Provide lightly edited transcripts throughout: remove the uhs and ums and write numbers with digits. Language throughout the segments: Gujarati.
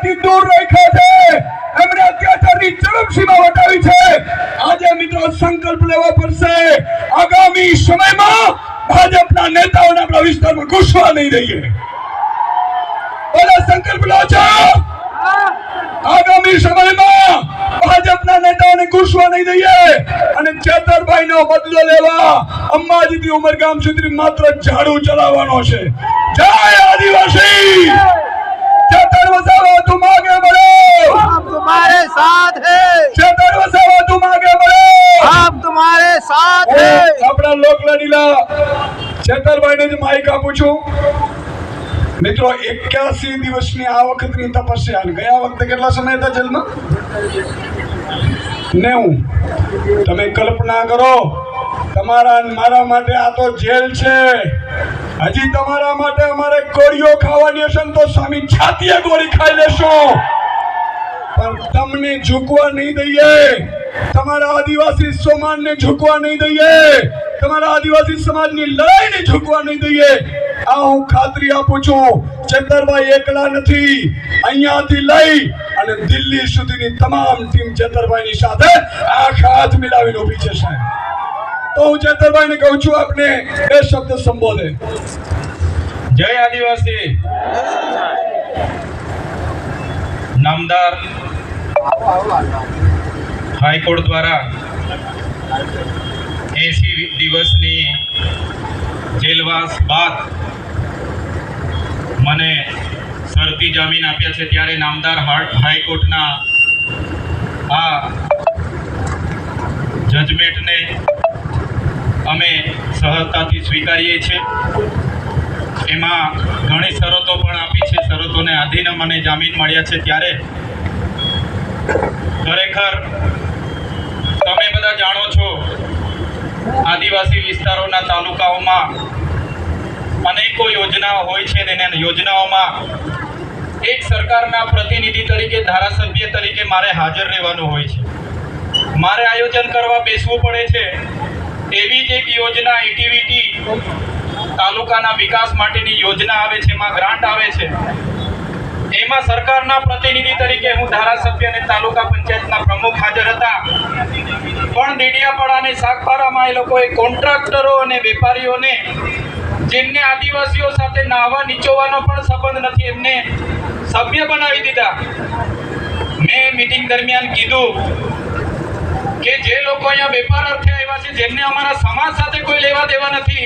ન્યાયથી દૂર રાખ્યા છે, એમણે અત્યાચારની ચરમસીમા વટાવી છે। આજે મિત્રો સંકલ્પ લેવો પડશે, આગામી સમયમાં ભાજપના નેતાઓને આપણા વિસ્તારમાં ઘૂસવા નહીં દઈએ। બોલો સંકલ્પ લો છો, આગામી સમયમાં ભાજપના નેતાઓને ઘૂસવા નહીં દઈએ અને ચેતરભાઈનો બદલો લેવા અંબાજીથી ઉમરગામ સુધી માત્ર ઝાડુ ચલાવવાનો છે। જય આદિવાસી, चेतर वसावा तुम आगे बढ़ो, हम तुम्हारे साथ हैं। चेतर वसावा तुम आगे बढ़ो, हम तुम्हारे साथ हैं। अपना લોકલાડીલા ચેતરભાઈને જ માઈક આપું છું। મિત્રો 81 દિવસની આ વખતની તપસ્યા, ગયા વખતે કેટલા સમય હતા જેલમાં? 90। તમે કલ્પના કરો, તમારા મારા માટે આ તો જેલ છે। હજી તમારા માટે અમારે ગોળીઓ ખાવાની હશે તો સામી છાતીએ ગોળી ખાઈ લેશો, પણ તમને ઝૂકવા નહીં દઈએ। તમારા આદિવાસી સમાજને ઝૂકવા નહીં દઈએ, તમારા આદિવાસી સમાજની લડાઈને ઝૂકવા નહીં દઈએ। આ હું ખાતરી આપું છું, ચેતરભાઈ એકલા નથી। અહીંયાથી લઈ અને દિલ્હી સુધીની તમામ ટીમ ચેતરભાઈની સાથે હાથ મિલાવીને ઊભી છે સાહેબ। તો હું ચેતરભાઈને કહું છું, આપને બે શબ્દ સંબોધે। જય આદિવાસી। નામદાર હાઈકોર્ટ દ્વારા 80 દિવસની જેલવાસ બાદ મને શરતી જામીન આપ્યા છે, ત્યારે નામદાર હાઈકોર્ટના આ જજમેન્ટને અમે સહજતાથી સ્વીકારીએ છીએ। એમાં ઘણી શરતો પણ આપી છે, શરતોને આધીન મને જામીન મળ્યા છે। ત્યારે ખરેખર તમે બધા જાણો છો, આદિવાસી વિસ્તારોના તાલુકાઓમાં અનેકો યોજનાઓ હોય છે, અને યોજનાઓમાં એક સરકારના પ્રતિનિધિ તરીકે, ધારાસભ્ય તરીકે મારે હાજર રહેવાનું હોય છે, મારે આયોજન કરવા બેસવું પડે છે। એવી જ એક યોજના એટીવીટી તાલુકાના વિકાસ માટેની યોજના આવે છે, એમાં ગ્રાન્ટ આવે છે, એમાં સરકારના પ્રતિનિધિ તરીકે હું ધારાસભ્ય અને તાલુકા પંચાયતના પ્રમુખ હાજર હતા, પણ દેડિયાપાડા અને સાગબારામાં એ લોકોએ કોન્ટ્રાક્ટરો અને વેપારીઓને, જેમને આદિવાસીઓ સાથે નાહવા નીચોવાનો પણ સંબંધ નથી, એમને સભ્ય બનાવી દીધા। મેં મીટિંગ દરમિયાન કીધું કે જે લોકો અહીંયા વેપાર અર્થે આવ્યા છે, જેમને અમારા સમાજ સાથે કોઈ લેવા દેવા નથી,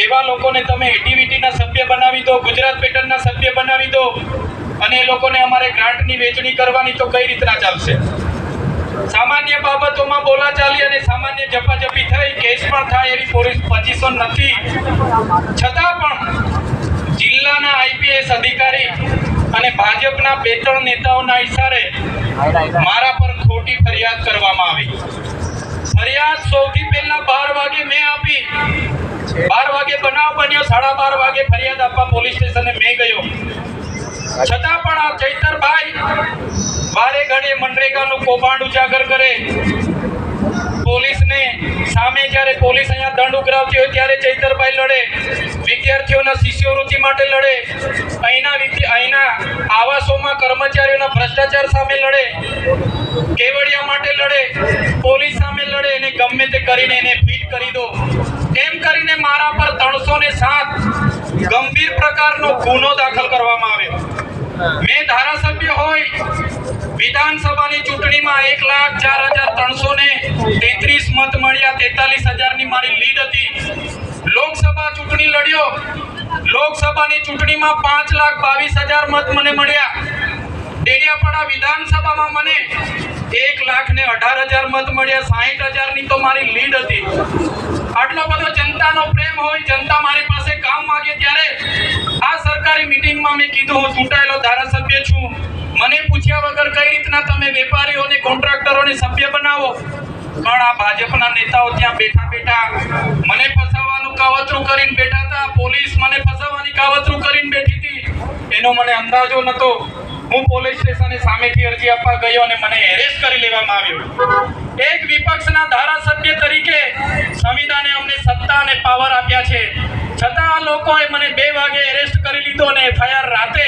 એવા લોકોને તમે એટીવીટીના સભ્ય બનાવી દો, ગુજરાત પેટર્નના સભ્ય બનાવી દો, અને એ લોકોને અમારે ગ્રાન્ટની વહેંચણી કરવાની તો કઈ રીતના ચાલશે? સામાન્ય બાબતોમાં બોલાચાલી અને સામાન્ય ઝપાઝપી થઈ, કેસ પણ થાય એવી પોઝિશન નથી, છતાં પણ જિલ્લાના આઈપીએસ અધિકારી અને ભાજપના 2-3 નેતાઓના ઇશારે મારા પર ખોટી ફરિયાદ કરવામાં આવી। ફરિયાદ સૌથી પહેલા 12 વાગે મેં આપી, 12 વાગે બનાવ બન્યો, 12:30 વાગે ફરિયાદ આપવા પોલીસ સ્ટેશને મેં ગયો, છતાં પણ આ ચૈતરભાઈ વારે ઘડીએ મનરેગાનું કૌભાંડ ઉજાગર કરે। પોલીસને સામે જ્યારે પોલીસ અહીંયા દંડ ઉઘરાવતી હોય ત્યારે ચૈતરભાઈ લડે, વિદ્યાર્થીઓના શિષ્યવૃત્તિ માટે લડે, અહીંના આવાસોમાં કર્મચારીઓના ભ્રષ્ટાચાર સામે લડે, કેવડિયા માટે લડે, પોલીસ સામે લડે, એને ગમે તે કરીને એને ફિટ કરી દો, એમ કરીને મારા પર 307 ગંભીર પ્રકારનો ગુનો દાખલ કરવામાં આવ્યો। મેં ધારાસભ્ય હોય, વિધાનસભાની ચૂંટણીમાં 1,04,333 મત મળ્યા, 43,000ની મારી લીડ હતી। લોકસભા ચૂંટણી લડ્યો, લોકસભાની ચૂંટણીમાં 5,22,000 મત મને મળ્યા। ડેડિયાપાડા વિધાનસભામાં મને 1,18,000 મત મળ્યા, 60,000ની તો મારી લીડ હતી। આટલો બધો જનતાનો પ્રેમ હોય, જનતા મારી પાસે કામ માંગે, ત્યારે આ સરકારી મીટિંગમાં મેં કીધું હું ચૂંટાયેલો ધારાસભ્ય છું, મને પૂછ્યા વગર કઈ રીતના તમે વેપારીઓને, કોન્ટ્રાક્ટરોને સભ્ય બનાવો? પણ આ ભાજપના નેતાઓ ત્યાં બેઠા બેઠા મને ફસાવવાનું કાવતરું કરીને બેઠા હતા, પોલીસ મને ફસાવવાની કાવતરું કરીને બેઠી હતી, એનો મને અંદાજો નહોતો। હું પોલીસ સ્ટેશને સામેથી અરજી આપવા ગયો અને મને એરેસ્ટ કરી લેવામાં આવ્યો। એક વિપક્ષના ધારાસભ્ય તરીકે સંવિધાને અમને સત્તા અને પાવર આપ્યા છે, છતાં આ લોકોએ મને 2 વાગે એરેસ્ટ કરી લીધો અને એફઆઈઆર રાતે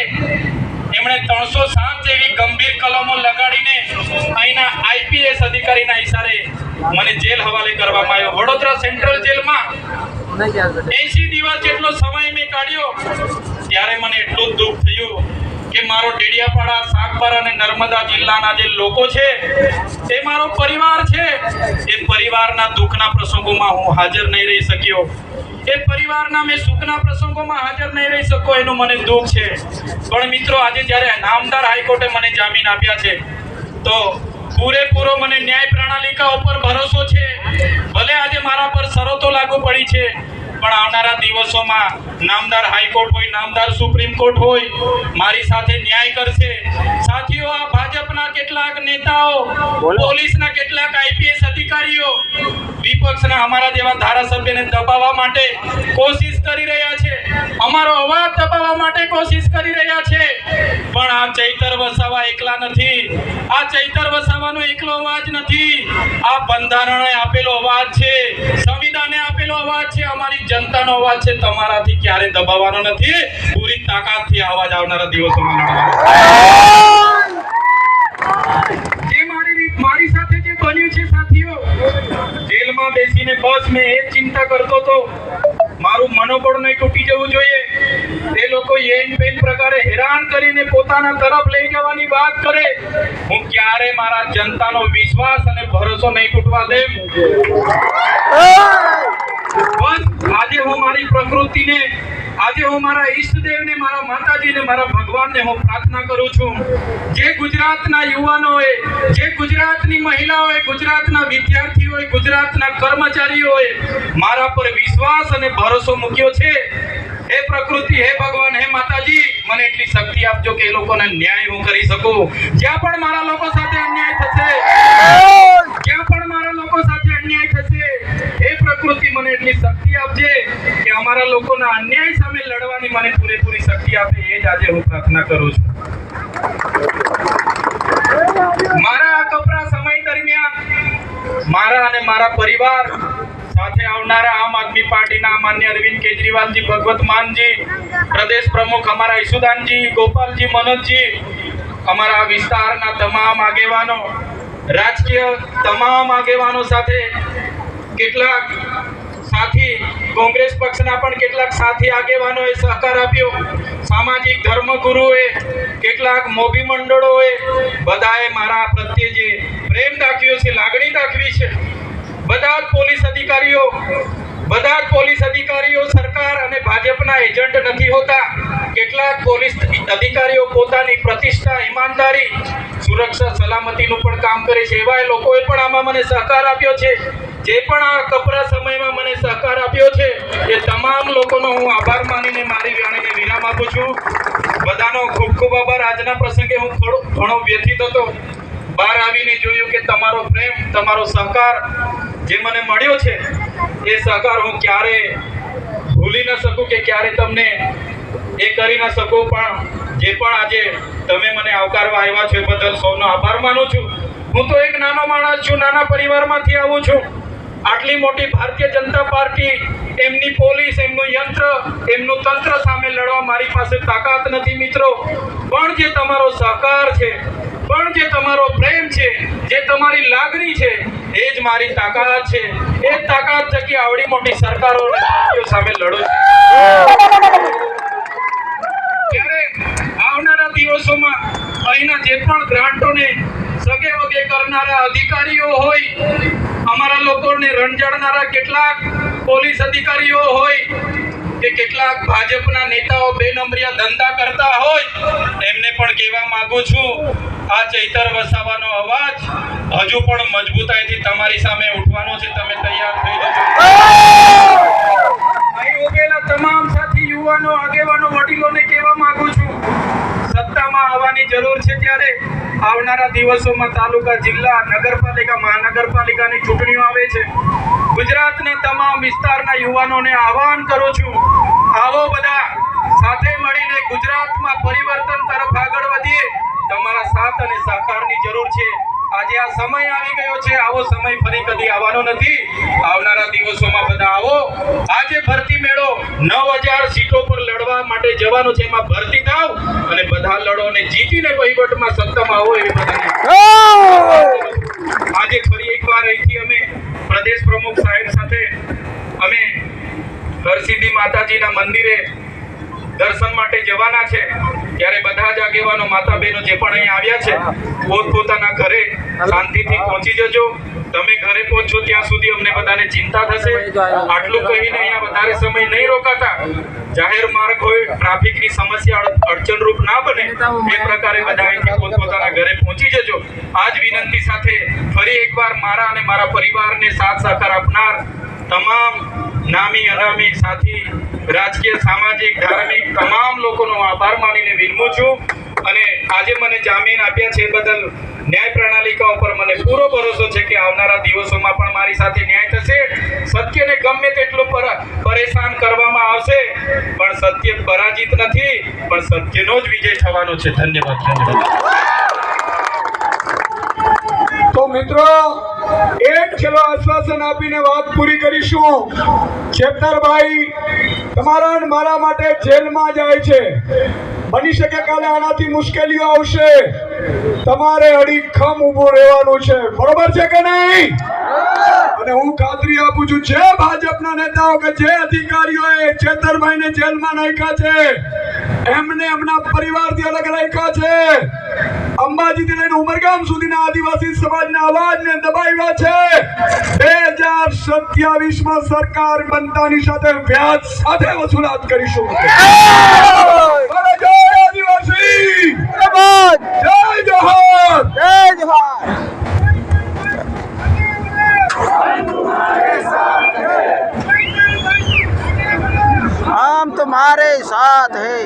એમણે 307 જેવી ગંભીર કલમો લગાડીને અહીંના આઈપીએસ અધિકારીના ઈશારે મને જેલ હવાલે કરવામાં આવ્યો. વડોદરા સેન્ટ્રલ જેલમાં 80 દિવસ જેટલો સમય મેં કાઢ્યો. ત્યારે મને એટલું જ દુઃખ થયું કે મારો ડેડિયાપાડા, સાગબારા અને નર્મદા જિલ્લાના જે લોકો છે એ મારો પરિવાર છે. એ પરિવારના દુઃખના પ્રસંગોમાં હું હાજર નહીં રહી શક્યો. એ પરિવારના મેં સુખના પ્રસંગોમાં હાજર નહીં રહી શકો એનું મને દુઃખ છે. પણ મિત્રો, આજે જ્યારે નામદાર હાઈકોર્ટે મને જામીન આપ્યા છે તો પૂરેપૂરો મને ન્યાય પ્રણાલિકા ઉપર ભરોસો છે. ભલે આજે મારા પર શરતો લાગુ પડી છે, પણ આવનારા દિવસોમાં નામદાર હાઈકોર્ટ હોય, નામદાર સુપ્રીમ કોર્ટ હોય, મારી સાથે ન્યાય કરશે. સાથીઓ, આ ભાજપના કેટલાક નેતાઓ, પોલીસના કેટલાક આઈપીએસ અધિકારીઓ વિપક્ષના અમારા જેવા ધારાસભ્યને દબાવવા માટે કોશિશ કરી રહ્યા છે, અમારો અવાજ દબાવવા માટે કોશિશ કરી રહ્યા છે. પણ આ ચૈતર વસાવા એકલા નથી. આ ચૈતર વસાવાનો એકલો અવાજ નથી. આ બંધારણે આપેલો અવાજ છે, સંવિધાને આપેલો અવાજ છે, અમારી જનતાનો અવાજ છે. તમારાથી ક્યારે દબાવવાનો નથી. પૂરી તાકાતથી અવાજ આવનારા દિવસોમાં લડવાનો. મારી સાથે જે બન્યું છે સાથીઓ, જેલમાં બેસીને બસ મેં એ ચિંતા કરતો હતો મારું મનોબળ નહીં તૂટી જવું જોઈએ. એ લોકો એન પેન પ્રકારે હેરાન કરીને પોતાના તરફ લઈ જવાની વાત કરે. હું ક્યારે મારા જનતાનો વિશ્વાસ અને ભરોસો નહીં તૂટવા દેમ. બસ આજે હું મારી પ્રકૃતિને, આજે હું મારા ઈષ્ટદેવને, મારા માતાજીને, મારા ભગવાનને હું પ્રાર્થના કરું છું. જે ગુજરાતના યુવાનોએ, જે ગુજરાતની મહિલાઓએ, ગુજરાતના વિદ્યાર્થીઓએ, ગુજરાતના કર્મચારીઓએ મારા પર વિશ્વાસ અને ભરોસો મૂક્યો છે, હે પ્રકૃતિ, હે ભગવાન, હે માતાજી, મને એટલી શક્તિ આપજો કે એ લોકોને ન્યાય હું કરી શકું. જ્યાં પણ મારા લોકો સાથે અન્યાય થશે, જ્યાં પણ મારા લોકો સાથે અન્યાય થશે, હે પ્રકૃતિ, મને એટલી શક્તિ આપજે કે અમારા લોકોના અન્યાય સામે લડવાની મને પૂરેપૂરી શક્તિ આપે. એ જ આજે હું પ્રાર્થના કરું છું. મારા આ કપરા સમય દરમિયાન મારા અને મારા પરિવાર સાથે આવનારા આમ આદમી પાર્ટીના માન્ય અરવિંદ કેજરીવાલજી, ભગવત માનજી, પ્રદેશ પ્રમુખ અમારા ઈસુદાનજી, ગોપાલજી, મનોજજી, અમારા વિસ્તારના તમામ આગેવાનો, રાજકીય તમામ આગેવાનો સાથે કેટલાક સાથી, કોંગ્રેસ પક્ષના પણ કેટલાક સાથી આગેવાનોએ સહકાર આપ્યો. સામાજિક ધર્મગુરુઓએ, કેટલાક મોભી મંડળોએ, બધાએ મારા પ્રત્યે જે પ્રેમ દાખવ્યો છે, લાગણી દાખવી છે. બધા જ પોલીસ અધિકારીઓ સરકાર અને ભાજપના એજન્ટ નથી હોતા. કેટલાક પોલીસ અધિકારીઓ પોતાની પ્રતિષ્ઠા, ઈમાનદારી, સુરક્ષા, સલામતીનું પણ કામ કરે છે. એવા લોકોએ પણ આમાં મને સહકાર આપ્યો છે. જે પણ આ કપરા સમયમાં મને સહકાર આપ્યો છે એ તમામ લોકોનો હું આભાર માનીને મારી વાણીને વિરામ આપું છું. બધાનો ખૂબ ખૂબ આભાર. આજના પ્રસંગે હું ઘણો વ્યથિત હતો. બહાર આવીને જોયું કે તમારો પ્રેમ, તમારો સહકાર જે મને મળ્યો છે એ સહકાર હું ક્યારે ભૂલી ન શકું કે ક્યારે તમને એ કરી ન શકું. પણ જે પણ આજે તમે મને આવકારવા આવ્યા છો એ બદલ સૌનો આભાર માનું છું. હું તો એક નાનો માણસ છું, નાના પરિવારમાંથી આવું છું. આટલી મોટી ભારતીય જનતા પાર્ટી, એમની પોલીસ, એમનું યંત્ર, એમનું તંત્ર સામે લડવા મારી પાસે તાકાત નથી મિત્રો. પણ જે તમારો સહકાર છે, પણ જે તમારો પ્રેમ છે, જે તમારી લાગણી છે, એ જ મારી તાકાત છે. એ તાકાત થકી આવડી મોટી સરકારો અને પાર્ટીઓ સામે લડો છું. ત્યારે આવનારા દિવસોમાં અહીંના જે પણ ગ્રાન્ટોને સગે વગે કરનારા અધિકારીઓ હોય, અમારા લોકોને રંજાડનારા કેટલાક પોલીસ અધિકારીઓ હોય કે કેટલાક ભાજપના નેતાઓ બે નંબરિયા ધંધા કરતા હોય, એમને પણ કહેવા માંગુ છું, આ ચૈતર વસાવાનો અવાજ હજુ પણ મજબૂતાઈથી તમારી સામે ઉઠવાનો છે. તમે તૈયાર થઈ જજો. અહીં ઉભેલા તમામ સાથી યુવાનો, આગેવાનો, વડીલોને કહેવા માંગુ છું, સત્તામાં આવવાની જરૂર છે. ત્યારે આવનારા દિવસોમાં તાલુકા, જિલ્લા, નગરપાલિકા, મહાનગરપાલિકાની ચૂંટણીઓ આવે છે. ગુજરાતના તમામ વિસ્તારના યુવાનોને આહ્વાન કરું છું, આવો બધા સાથે મળીને ગુજરાતમાં પરિવર્તન તરફ આગળ વધીએ. તમારા સાથ અને સહકારની જરૂર છે. આજે આજે આ સમય આવી ગયો છે, આવો સમય ફરી કદી આવવાનો નથી. આવનારા દિવસોમાં બધા આવો. આજે ભરતી મેળો 9000 સીટો પર લડવા માટે જવાનો છે. એમાં ભરતી થાવ અને બધા લડો અને જીતીને વહીવટમાં સત્તામાં આવો એવી બધાને આજે ફરી એકવાર અહીંથી અમે પ્રદેશ પ્રમુખ સાહેબ સાથે અમે હરસિદ્ધિ માતાજીના મંદિરે દર્શન માટે જવાના છે. ત્યારે બધા જ આગેવાનો માતા બહેનો જે પણ અહીં આવ્યા છે પોતપોતાના ઘરે શાંતિથી પહોંચી જજો. તમે ઘરે પહોંચો ત્યાં સુધી અમને બધાને ચિંતા થશે. આટલું કહીને અહીંયા વધારે સમય નહીં રોકાતા. જાહેર માર્ગ હોય, ટ્રાફિકની સમસ્યા અડચણરૂપ ના બને એ પ્રકારે બધા અહીંથી પોતપોતાના ઘરે પહોંચી જજો. આ જ વિનંતી સાથે ફરી એકવાર મારા અને મારા પરિવારને સાથ સહકાર આપનાર તમામ નામી અનામી સાથી રાજકીય સામાજિક ધાર્મિક તમામ લોકોનો આભાર માનીને વિનમું છું. અને આજે મને જામીન આપ્યા છે બદલ ન્યાય પ્રણાલિકા ઉપર મને પૂરો ભરોસો છે કે આવનારા દિવસોમાં પણ મારી સાથે ન્યાય થશે. સત્યને ગમે તેટલું પરેશાન કરવામાં આવશે પણ સત્ય પરાજિત નથી, પણ સત્યનો જ વિજય થવાનો છે. ધન્યવાદ. તો મિત્રો એક છેલ્લો આશ્વાસન આપીને વાત પૂરી કરીશું. ચેતરભાઈ તમારા અને મારા માટે જેલમાં જાય છે. બની શકે કાલે આનાથી મુશ્કેલીઓ આવશે. તમારે અડીખમ ઊભું રહેવાનું છે. બરોબર છે કે નહીં? અને હું ખાતરી આપું છું જે ભાજપના નેતાઓ કે જે અધિકારીઓએ ચેતરભાઈને જેલમાં નાખ્યા છે એમને એમના પરિવારથી અલગ રાખ્યા છે. અંબાજીથી લઈને ઉમરગામ સુધીના આદિવાસી સમાજના અવાજને દબાવ્યા છે. 2027માં સરકાર બનતાની સાથે વ્યાજ સાથે વસૂલાત કરીશું. જય આદિવાસી, જય જોહર, जय जोहार. हम तुम्हारे साथ हैं.